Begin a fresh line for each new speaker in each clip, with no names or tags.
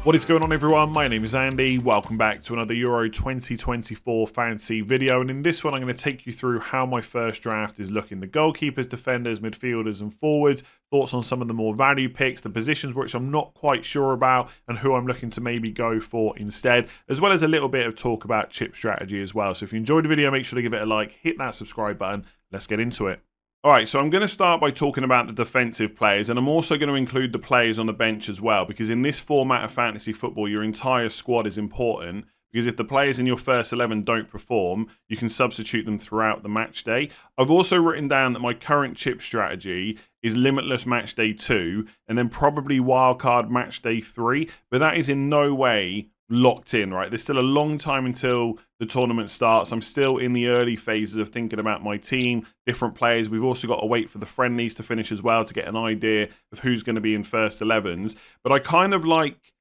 What is going on, everyone? My name is Andy. Welcome back to another Euro 2024 fantasy video, and in this one I'm going to take you through how my first draft is looking. The goalkeepers, defenders, midfielders and forwards, thoughts on some of the more value picks, the positions which I'm not quite sure about and who I'm looking to maybe go for instead, as well as a little bit of talk about chip strategy as well. So if you enjoyed the video, make sure to give it a like, hit that subscribe button. Let's get into it. Alright, so I'm going to start by talking about the defensive players, and I'm also going to include the players on the bench as well, because in this format of fantasy football, your entire squad is important, because if the players in your first 11 don't perform, you can substitute them throughout the match day. I've also written down that my current chip strategy is Limitless Match Day 2, and then probably Wildcard Match Day 3, but that is in no way locked in, right? There's still a long time until the tournament starts. I'm still in the early phases of thinking about my team, different players. We've also got to wait for the friendlies to finish as well to get an idea of who's going to be in first 11s. But I kind of like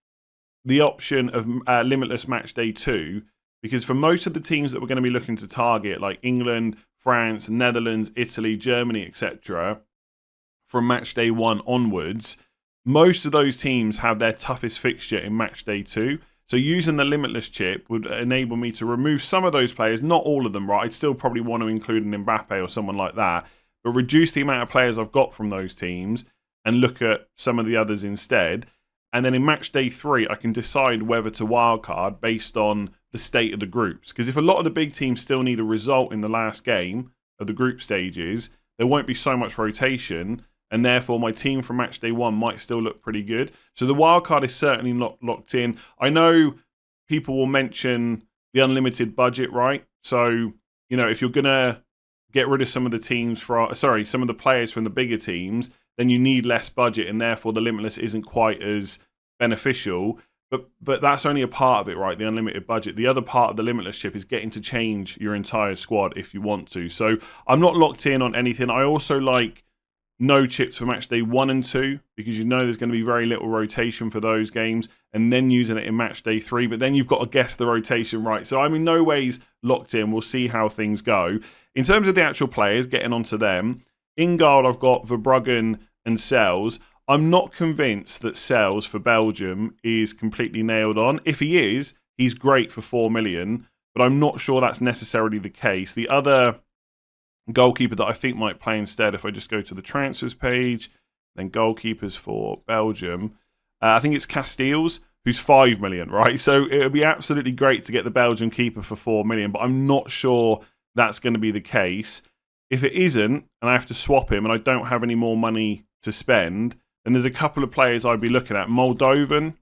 the option of Limitless Match Day 2 because for most of the teams that we're going to be looking to target, like England, France, Netherlands, Italy, Germany, etc., from Match Day 1 onwards, most of those teams have their toughest fixture in Match Day 2. So using the Limitless chip would enable me to remove some of those players, not all of them, right? I'd still probably want to include an Mbappe or someone like that, but reduce the amount of players I've got from those teams and look at some of the others instead. And then in match day 3, I can decide whether to wildcard based on the state of the groups. Because if a lot of the big teams still need a result in the last game of the group stages, there won't be so much rotation, and therefore my team from match day 1 might still look pretty good. So the wildcard is certainly not locked in. I know people will mention the unlimited budget, right? So, you know, if you're going to get rid of some of the some of the players from the bigger teams, then you need less budget, and therefore the limitless isn't quite as beneficial. But that's only a part of it, right? The unlimited budget. The other part of the limitless chip is getting to change your entire squad if you want to. So I'm not locked in on anything. I also like no chips for match day 1 and 2 because you know there's going to be very little rotation for those games, and then using it in match day 3, but then you've got to guess the rotation right. So I'm in no ways locked in. We'll see how things go. In terms of the actual players, getting onto them, in goal I've got Verbruggen and Sels. I'm not convinced that Sels for Belgium is completely nailed on. If he is, he's great for 4 million, but I'm not sure that's necessarily the case. The other goalkeeper that I think might play instead, if I just go to the transfers page, then goalkeepers for Belgium, I think it's Castells, who's 5 million, right? So it would be absolutely great to get the Belgian keeper for 4 million, but I'm not sure that's going to be the case. If it isn't, and I have to swap him, and I don't have any more money to spend, then there's a couple of players I'd be looking at. Moldovan,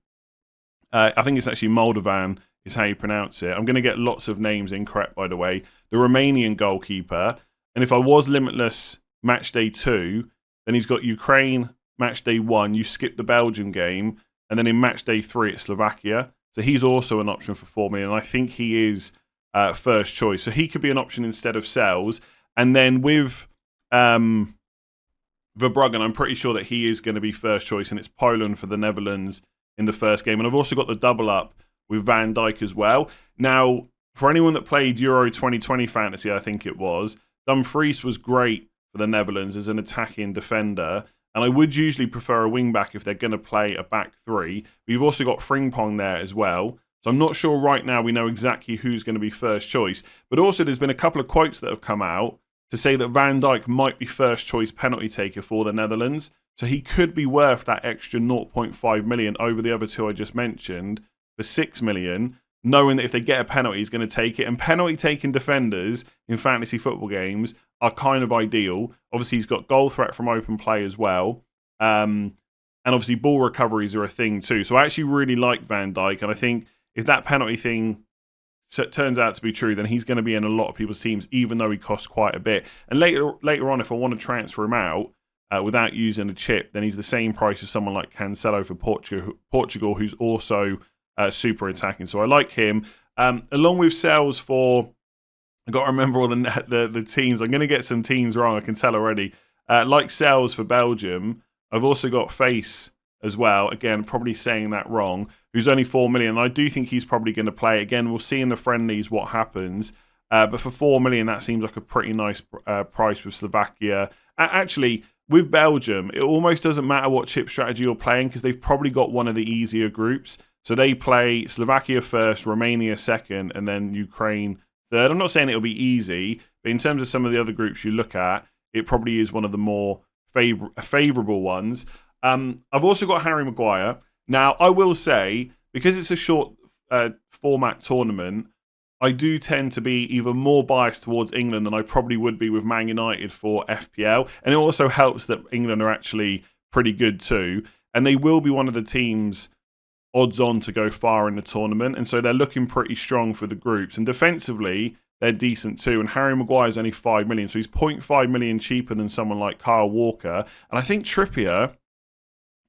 I think it's actually Moldovan is how you pronounce it. I'm going to get lots of names incorrect, by the way. The Romanian goalkeeper. And if I was limitless match day 2, then he's got Ukraine match day 1. You skip the Belgian game. And then in match day 3, it's Slovakia. So he's also an option for 4 million. I think he is first choice. So he could be an option instead of Sels. And then with Verbruggen, I'm pretty sure that he is going to be first choice. And it's Poland for the Netherlands in the first game. And I've also got the double up with Van Dijk as well. Now, for anyone that played Euro 2020 Fantasy, I think it was, Dumfries was great for the Netherlands as an attacking defender, and I would usually prefer a wing-back if they're going to play a back 3. But you've also got Frimpong there as well, so I'm not sure right now we know exactly who's going to be first choice. But also there's been a couple of quotes that have come out to say that Van Dijk might be first choice penalty taker for the Netherlands, so he could be worth that extra 0.5 million over the other two I just mentioned for 6 million, knowing that if they get a penalty, he's going to take it. And penalty-taking defenders in fantasy football games are kind of ideal. Obviously, he's got goal threat from open play as well. And obviously, ball recoveries are a thing too. So I actually really like Van Dijk. And I think if that penalty thing turns out to be true, then he's going to be in a lot of people's teams, even though he costs quite a bit. And later on, if I want to transfer him out without using a chip, then he's the same price as someone like Cancelo for Portugal, who's also super attacking. So I like him. Along with Sels for, I've got to remember all the teams. I'm going to get some teams wrong, I can tell already. Like Sels for Belgium, I've also got Face as well. Again, probably saying that wrong, who's only 4 million. I do think he's probably going to play. Again, we'll see in the friendlies what happens. But for 4 million, that seems like a pretty nice price with Slovakia. Actually, with Belgium, it almost doesn't matter what chip strategy you're playing because they've probably got one of the easier groups. So they play Slovakia first, Romania second, and then Ukraine third. I'm not saying it'll be easy, but in terms of some of the other groups you look at, it probably is one of the more favourable ones. I've also got Harry Maguire. Now, I will say, because it's a short format tournament, I do tend to be even more biased towards England than I probably would be with Man United for FPL. And it also helps that England are actually pretty good too. And they will be one of the teams odds on to go far in the tournament. And so they're looking pretty strong for the groups. And defensively, they're decent too. And Harry Maguire is only 5 million. So he's 0.5 million cheaper than someone like Kyle Walker. And I think Trippier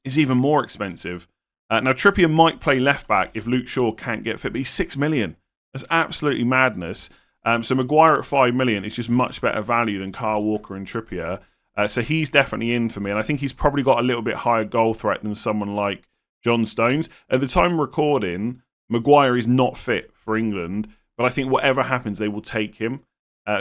is even more expensive. Now, Trippier might play left back if Luke Shaw can't get fit, but he's 6 million. That's absolutely madness. So Maguire at 5 million is just much better value than Kyle Walker and Trippier. So he's definitely in for me. And I think he's probably got a little bit higher goal threat than someone like John Stones. At the time of recording, Maguire is not fit for England. But I think whatever happens, they will take him.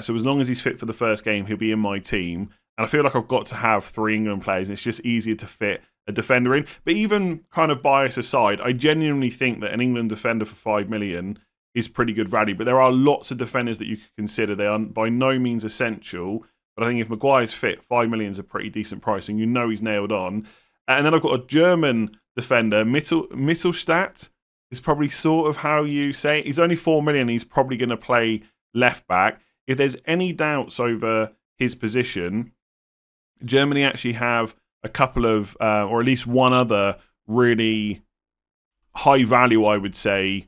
So as long as he's fit for the first game, he'll be in my team. And I feel like I've got to have 3 England players. And it's just easier to fit a defender in. But even kind of bias aside, I genuinely think that an England defender for 5 million is pretty good value. But there are lots of defenders that you could consider. They are by no means essential. But I think if Maguire's fit, 5 million is a pretty decent price. And you know he's nailed on. And then I've got a German defender, Mittelstadt is probably sort of how you say it. He's only 4 million. He's probably going to play left back. If there's any doubts over his position, Germany actually have a couple of, or at least one other really high value, I would say,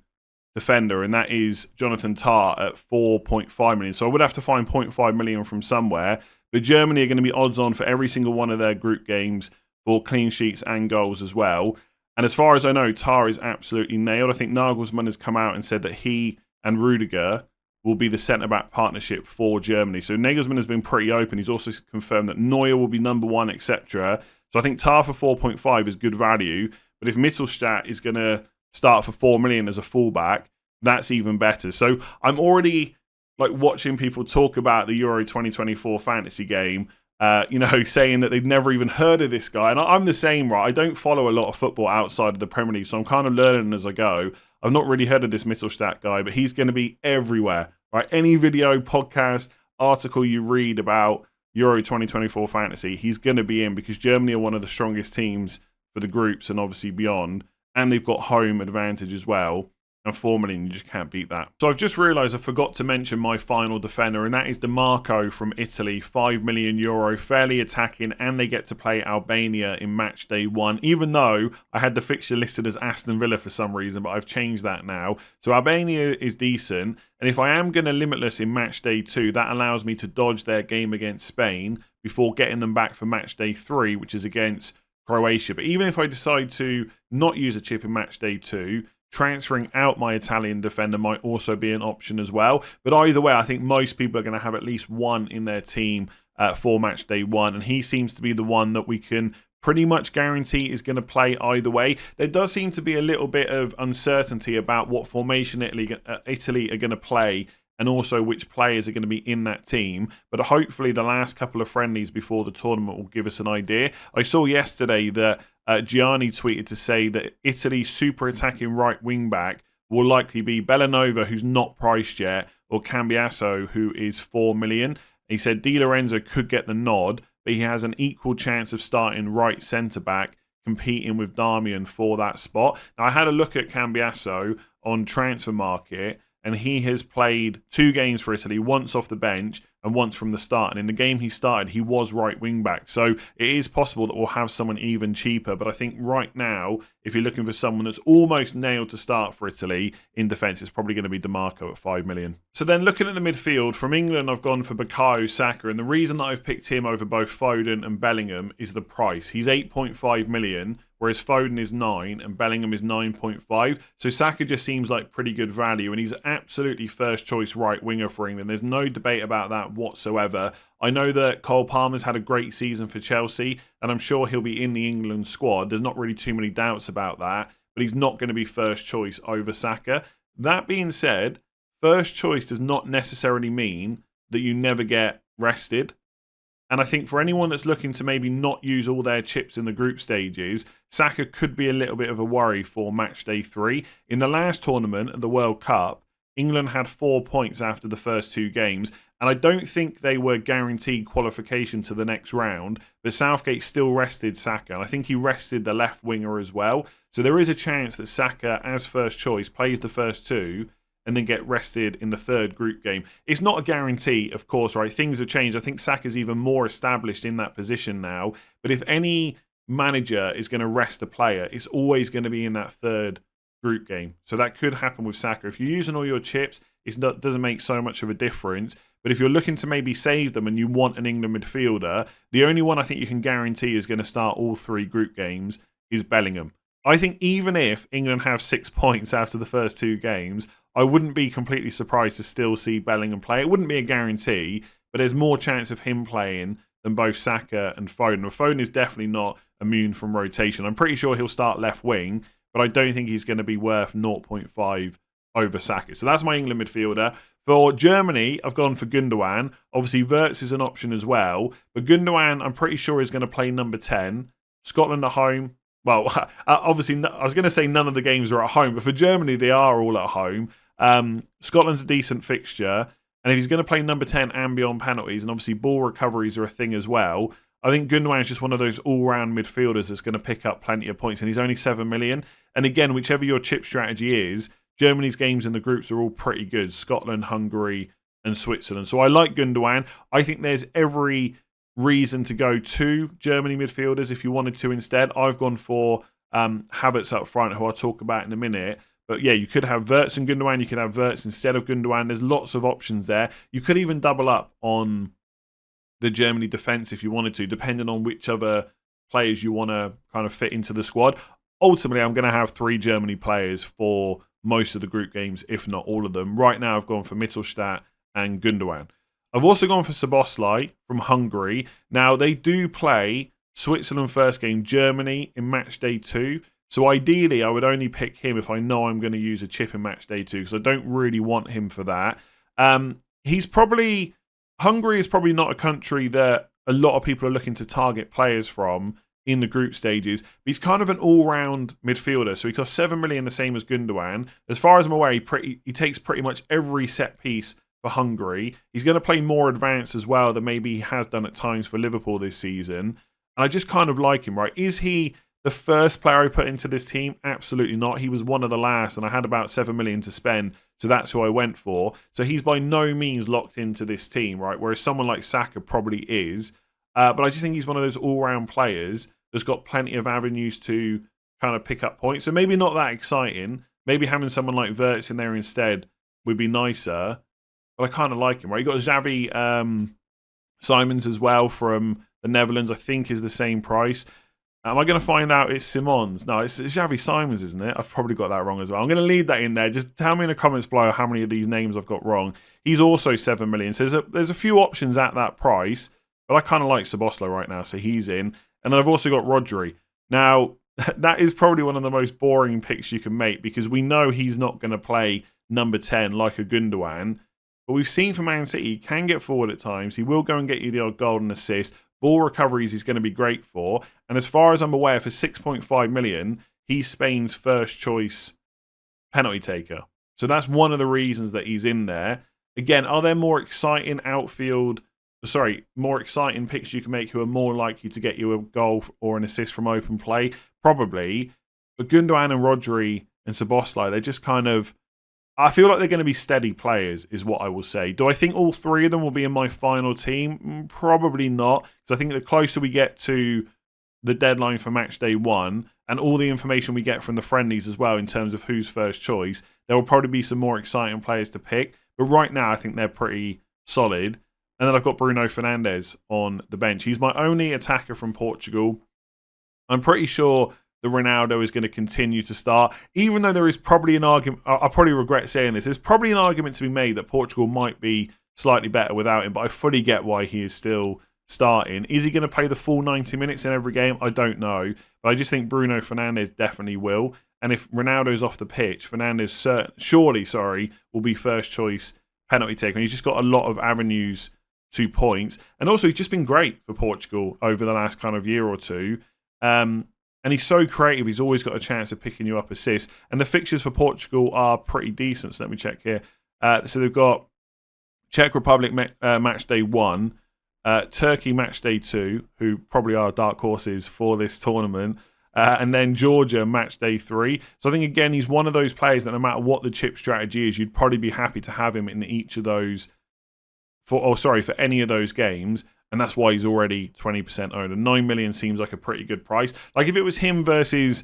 defender, and that is Jonathan Tah at 4.5 million. So I would have to find 0.5 million from somewhere. But Germany are going to be odds on for every single one of their group games for clean sheets and goals as well. And as far as I know, Tah is absolutely nailed. I think Nagelsmann has come out and said that he and Rudiger will be the centre-back partnership for Germany. So Nagelsmann has been pretty open. He's also confirmed that Neuer will be number 1, etc. So I think Tah for 4.5 is good value. But if Mittelstadt is going to start for 4 million as a fullback, that's even better. So I'm already like watching people talk about the Euro 2024 fantasy game, saying that they've never even heard of this guy. And I'm the same, right? I don't follow a lot of football outside of the Premier League, so I'm kind of learning as I go. I've not really heard of this Mittelstadt guy, but he's going to be everywhere, right? Any video, podcast, article you read about Euro 2024 fantasy, he's going to be in because Germany are one of the strongest teams for the groups and obviously beyond. And they've got home advantage as well. And 4 million, you just can't beat that. So I've just realised I forgot to mention my final defender, and that is Domagoj from Italy, €5 million, fairly attacking, and they get to play Albania in match day 1, even though I had the fixture listed as Aston Villa for some reason, but I've changed that now. So Albania is decent, and if I am going to limitless in match day 2, that allows me to dodge their game against Spain before getting them back for match day 3, which is against Croatia. But even if I decide to not use a chip in match day 2, transferring out my Italian defender might also be an option as well. But either way, I think most people are going to have at least one in their team for match day 1. And he seems to be the one that we can pretty much guarantee is going to play either way. There does seem to be a little bit of uncertainty about what formation Italy are going to play and also which players are going to be in that team. But hopefully the last couple of friendlies before the tournament will give us an idea. I saw yesterday that Gianni tweeted to say that Italy's super attacking right wing back will likely be Bellanova, who's not priced yet, or Cambiasso, who is 4 million. He said Di Lorenzo could get the nod, but he has an equal chance of starting right centre back, competing with Darmian for that spot. Now, I had a look at Cambiasso on Transfer Market, and he has played 2 games for Italy, once off the bench and once from the start. And in the game he started, he was right wing back. So it is possible that we'll have someone even cheaper. But I think right now, if you're looking for someone that's almost nailed to start for Italy in defence, it's probably going to be Dimarco at 5 million. So then looking at the midfield, from England, I've gone for Bukayo Saka. And the reason that I've picked him over both Foden and Bellingham is the price. He's 8.5 million. Whereas Foden is 9 and Bellingham is 9.5. So Saka just seems like pretty good value, and he's absolutely first choice right winger for England. There's no debate about that whatsoever. I know that Cole Palmer's had a great season for Chelsea, and I'm sure he'll be in the England squad. There's not really too many doubts about that, but he's not going to be first choice over Saka. That being said, first choice does not necessarily mean that you never get rested. And I think for anyone that's looking to maybe not use all their chips in the group stages, Saka could be a little bit of a worry for match day 3. In the last tournament at the World Cup, England had 4 points after the first 2 games, and I don't think they were guaranteed qualification to the next round, but Southgate still rested Saka, and I think he rested the left winger as well. So there is a chance that Saka, as first choice, plays the first 2 and then get rested in the third group game. It's not a guarantee, of course, right? Things have changed. I think Saka's even more established in that position now, but if any manager is going to rest a player, it's always going to be in that third group game. So that could happen with Saka. If you're using all your chips, it doesn't make so much of a difference. But if you're looking to maybe save them and you want an England midfielder, the only one I think you can guarantee is going to start all 3 group games is Bellingham. I think even if England have 6 points after the first 2 games, I wouldn't be completely surprised to still see Bellingham play. It wouldn't be a guarantee, but there's more chance of him playing than both Saka and Foden. Foden is definitely not immune from rotation. I'm pretty sure he'll start left wing, but I don't think he's going to be worth 0.5 over Saka. So that's my England midfielder. For Germany, I've gone for Gundogan. Obviously, Wirtz is an option as well. But Gundogan, I'm pretty sure, is going to play number 10. Scotland at home. Well, obviously, I was going to say none of the games are at home, but for Germany, they are all at home. Scotland's a decent fixture. And if he's going to play number 10 and beyond penalties, and obviously ball recoveries are a thing as well, I think Gundogan is just one of those all-round midfielders that's going to pick up plenty of points, and he's only 7 million. And again, whichever your chip strategy is, Germany's games in the groups are all pretty good. Scotland, Hungary, and Switzerland. So I like Gundogan. I think there's every reason to go to Germany midfielders if you wanted to instead. I've gone for Havertz up front, who I'll talk about in a minute. But yeah, you could have Wirtz and Gundogan. You could have Wirtz instead of Gundogan. There's lots of options there. You could even double up on the Germany defence if you wanted to, depending on which other players you want to kind of fit into the squad. Ultimately, I'm going to have 3 Germany players for most of the group games, if not all of them. Right now, I've gone for Mittelstadt and Gundogan. I've also gone for Szoboszlai from Hungary. Now, they do play Switzerland first game, Germany in match day 2. So ideally, I would only pick him if I know I'm going to use a chip in match day 2, because I don't really want him for that. Hungary is probably not a country that a lot of people are looking to target players from in the group stages. But he's kind of an all-round midfielder, so he costs 7 million, the same as Gundogan. As far as I'm aware, he takes pretty much every set piece for Hungary. He's going to play more advanced as well than maybe he has done at times for Liverpool this season. And I just kind of like him, right? Is he the first player I put into this team? Absolutely not. He was one of the last, and I had about 7 million to spend, so that's who I went for. So he's by no means locked into this team, right? Whereas someone like Saka probably is. But I just think he's one of those all-round players that's got plenty of avenues to kind of pick up points. So maybe not that exciting. Maybe having someone like Wirtz in there instead would be nicer. But I kind of like him, right? You got Xavi Simons as well from the Netherlands, I think is the same price. Am I going to find out it's Simons? No, it's Xavi Simons, isn't it? I've probably got that wrong as well. I'm going to leave that in there. Just tell me in the comments below how many of these names I've got wrong. He's also 7 million. So there's a few options at that price, but I kind of like Szoboszlai right now, so he's in. And then I've also got Rodri. Now, that is probably one of the most boring picks you can make, because we know he's not going to play number 10 like a Gundogan. But we've seen from Man City, he can get forward at times. He will go and get you the odd golden assist. Ball recoveries he's going to be great for. And as far as I'm aware, for 6.5 million, he's Spain's first choice penalty taker. So that's one of the reasons that he's in there. Again, are there more exciting more exciting picks you can make who are more likely to get you a goal or an assist from open play? Probably. But Gundogan and Rodri and Szoboszlai, they're just kind of, I feel like they're going to be steady players, is what I will say. Do I think all 3 of them will be in my final team? Probably not, because I think the closer we get to the deadline for match day 1 and all the information we get from the friendlies as well in terms of who's first choice, there will probably be some more exciting players to pick. But right now, I think they're pretty solid. And then I've got Bruno Fernandes on the bench. He's my only attacker from Portugal. I'm pretty sure the Ronaldo is going to continue to start, even though there is probably an argument, I probably regret saying this, there's probably an argument to be made that Portugal might be slightly better without him, but I fully get why he is still starting. Is he going to play the full 90 minutes in every game? I don't know, but I just think Bruno Fernandes definitely will. And if Ronaldo's off the pitch, Fernandes surely will be first choice penalty taker. And he's just got a lot of avenues 2 points. And also, he's just been great for Portugal over the last kind of year or two. And he's so creative. He's always got a chance of picking you up assists. And the fixtures for Portugal are pretty decent. So let me check here. So they've got Czech Republic match day 1, Turkey match day 2, who probably are dark horses for this tournament, and then Georgia match day 3. So I think, again, he's one of those players that no matter what the chip strategy is, you'd probably be happy to have him in each of those, for any of those games. And that's why he's already 20% owned. And 9 million seems like a pretty good price. Like if it was him versus,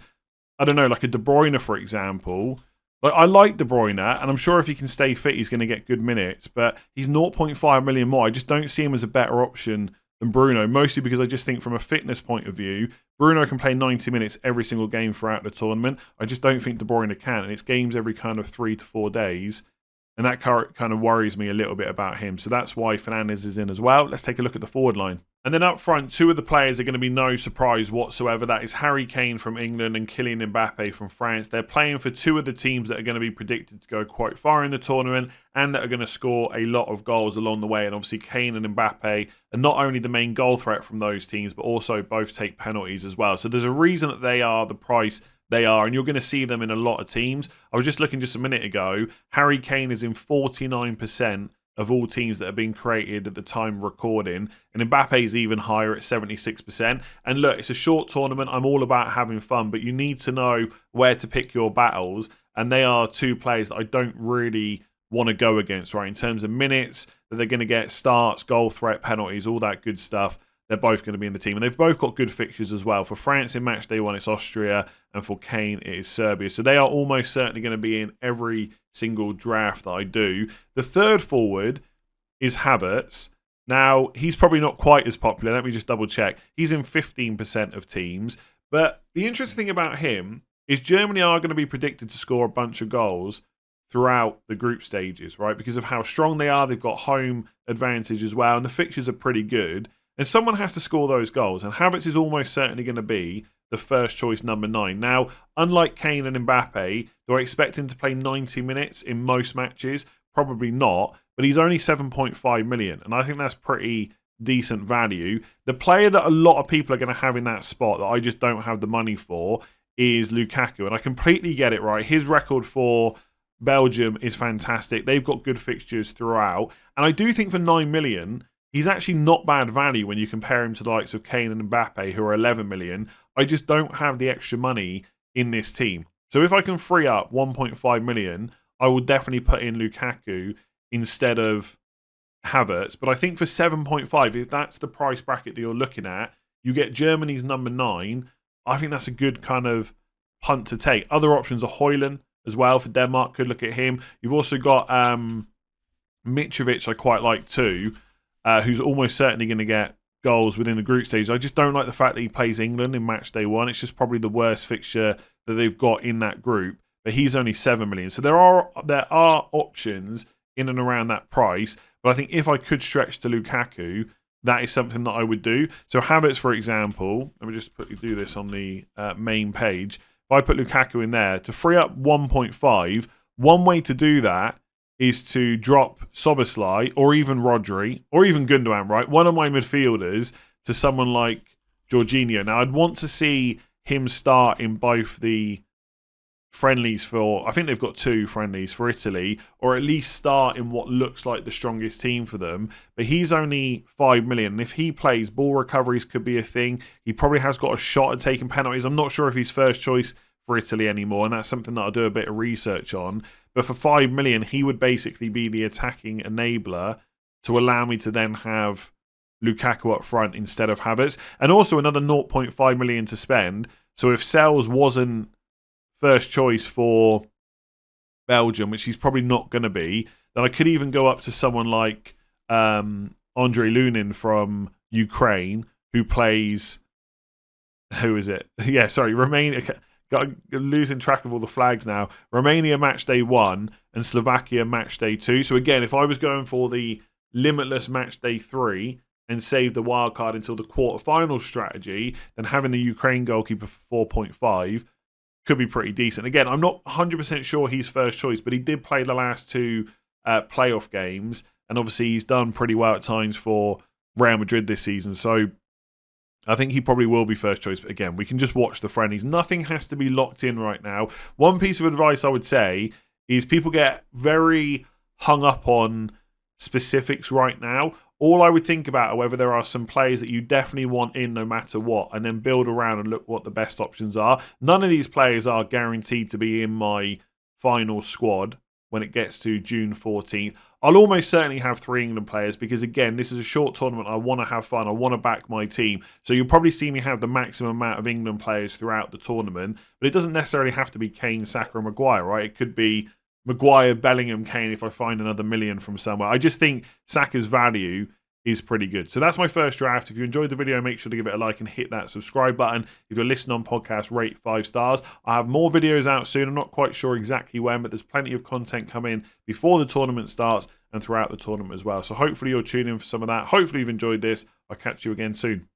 I don't know, like a De Bruyne, for example. Like I like De Bruyne, and I'm sure if he can stay fit, he's going to get good minutes. But he's 0.5 million more. I just don't see him as a better option than Bruno, mostly because I just think from a fitness point of view, Bruno can play 90 minutes every single game throughout the tournament. I just don't think De Bruyne can. And it's games every kind of 3 to 4 days. And that kind of worries me a little bit about him. So that's why Fernandes is in as well. Let's take a look at the forward line. And then up front, 2 of the players are going to be no surprise whatsoever. That is Harry Kane from England and Kylian Mbappe from France. They're playing for 2 of the teams that are going to be predicted to go quite far in the tournament and that are going to score a lot of goals along the way. And obviously Kane and Mbappe are not only the main goal threat from those teams, but also both take penalties as well. So there's a reason that they are the price they are, and you're going to see them in a lot of teams. I was just looking just a minute ago. Harry Kane is in 49% of all teams that have been created at the time of recording, and Mbappe is even higher at 76%. And look, it's a short tournament. I'm all about having fun, but you need to know where to pick your battles, and they are 2 players that I don't really want to go against, right? In terms of minutes that they're going to get, starts, goal threat, penalties, all that good stuff. They're both going to be in the team. And they've both got good fixtures as well. For France in match day 1, it's Austria. And for Kane, it is Serbia. So they are almost certainly going to be in every single draft that I do. The third forward is Havertz. Now, he's probably not quite as popular. Let me just double check. He's in 15% of teams. But the interesting thing about him is Germany are going to be predicted to score a bunch of goals throughout the group stages, right? Because of how strong they are. They've got home advantage as well. And the fixtures are pretty good. And someone has to score those goals. And Havertz is almost certainly going to be the first choice number 9. Now, unlike Kane and Mbappe, do I expect him to play 90 minutes in most matches? Probably not. But he's only 7.5 million. And I think that's pretty decent value. The player that a lot of people are going to have in that spot that I just don't have the money for is Lukaku. And I completely get it, right? His record for Belgium is fantastic. They've got good fixtures throughout. And I do think for 9 million... he's actually not bad value when you compare him to the likes of Kane and Mbappe, who are 11 million. I just don't have the extra money in this team. So if I can free up 1.5 million, I will definitely put in Lukaku instead of Havertz. But I think for 7.5, if that's the price bracket that you're looking at, you get Germany's number 9. I think that's a good kind of punt to take. Other options are Højlund as well for Denmark. Could look at him. You've also got Mitrovic, I quite like too. Who's almost certainly going to get goals within the group stage. I just don't like the fact that he plays England in match day 1. It's just probably the worst fixture that they've got in that group. But he's only 7 million. So there are options in and around that price. But I think if I could stretch to Lukaku, that is something that I would do. So Havertz, for example, let me just do this on the main page. If I put Lukaku in there, to free up 1.5, one way to do that is to drop Szoboszlai or even Rodri or even Gundogan, right? One of my midfielders to someone like Jorginho. Now, I'd want to see him start in both the friendlies for, I think they've got 2 friendlies for Italy, or at least start in what looks like the strongest team for them. But he's only 5 million. And if he plays, ball recoveries could be a thing. He probably has got a shot at taking penalties. I'm not sure if he's first choice for Italy anymore, and that's something that I'll do a bit of research on. But for 5 million, he would basically be the attacking enabler to allow me to then have Lukaku up front instead of Havertz. And also another 0.5 million to spend. So if Sells wasn't first choice for Belgium, which he's probably not going to be, then I could even go up to someone like Andrei Lunin from Ukraine, who plays... Who is it? Yeah, sorry, Romania... losing track of all the flags now. Romania match day 1 and Slovakia match day 2. So again, if I was going for the limitless match day 3 and save the wild card until the quarterfinal strategy, then having the Ukraine goalkeeper for 4.5 could be pretty decent. Again, I'm not 100% sure he's first choice, but he did play the last 2 playoff games and obviously he's done pretty well at times for Real Madrid this season. So I think he probably will be first choice. But again, we can just watch the friendlies. Nothing has to be locked in right now. One piece of advice I would say is people get very hung up on specifics right now. All I would think about are whether there are some players that you definitely want in no matter what, and then build around and look what the best options are. None of these players are guaranteed to be in my final squad when it gets to June 14th. I'll almost certainly have 3 England players because, again, this is a short tournament. I want to have fun. I want to back my team. So you'll probably see me have the maximum amount of England players throughout the tournament. But it doesn't necessarily have to be Kane, Saka, and Maguire, right? It could be Maguire, Bellingham, Kane if I find another million from somewhere. I just think Saka's value is pretty good. So that's my first draft. If you enjoyed the video, make sure to give it a like and hit that subscribe button. If you're listening on podcast, rate 5 stars. I have more videos out soon. I'm not quite sure exactly when, but there's plenty of content coming before the tournament starts and throughout the tournament as well. So hopefully you'll tune in for some of that. Hopefully you've enjoyed this. I'll catch you again soon.